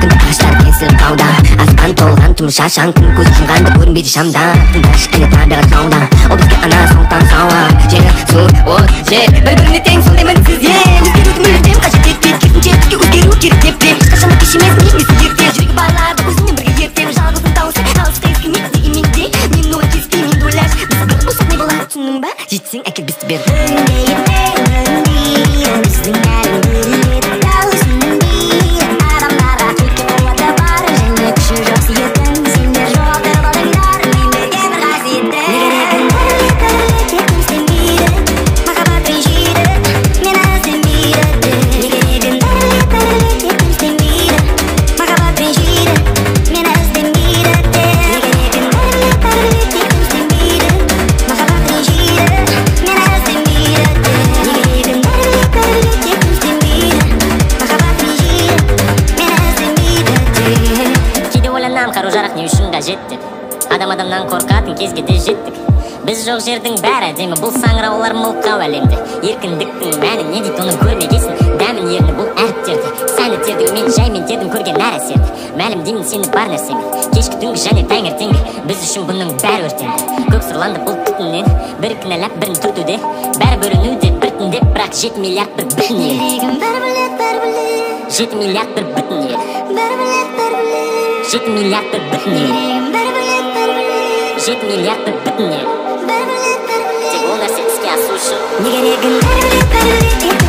근데 ağaçlar kesilip dağda Asman толған түн шашаң күн көз жұмғанда көрінбейді шамда Тыңдашы келе табиғат жауда Ол бізге ана сондықтан сауа Жері, су, от, жер бір-біріне тең сондай мінсіз өзгеруді мүлдем қажет етпейді керісінше бізге өзгеру керек деп ешқашан кеш емес немесе ерте жүрегі байларды өзіңмен бірге ертем жалғыздың дауысы алыста ескімейді деген менде мен олай келіспеймін енді ойлашы біз бір болсақ не болады түсіндің ба жетсең әкел бізді бер біздің әлім бөлінеді дауысын дейді адамдарға төкке қуаты бар және күші жоқ сүйетін сендер жоғалтырып алдыңдар мен берген бір қасиетті махаббат ренжиді мені іздемейді махаббат ренжиді мені іздемейді қару-жарақ не үшін қажет деп адам-адамнан қорқатын кезге де жеттік біз жоқ жердің бәрі әдемі бұл саңыраулар мылқау әлемде еркіндіктің мәні не дейді оны көрмегесін дәмін ерні бұл әріптерді сәні тердің мен жаймен тердің көрген әр әсерді мәлім деймін сені бар нәрсемен кешкі түнгі және таңертеңгі біз үшін бұның бәрі өртенді көк сұрланды бұл түтіннен бірі кінәлап бірін түртуде бәрі бөлінуде біртіндеп бірақ 7 миллиард бір бүтін ел 7 миллиард бір бүтін ел 7 миллиард бір бүтін ел 7 миллиард бір бүтін ел тек ол нәрсе іске асу үшін не керегін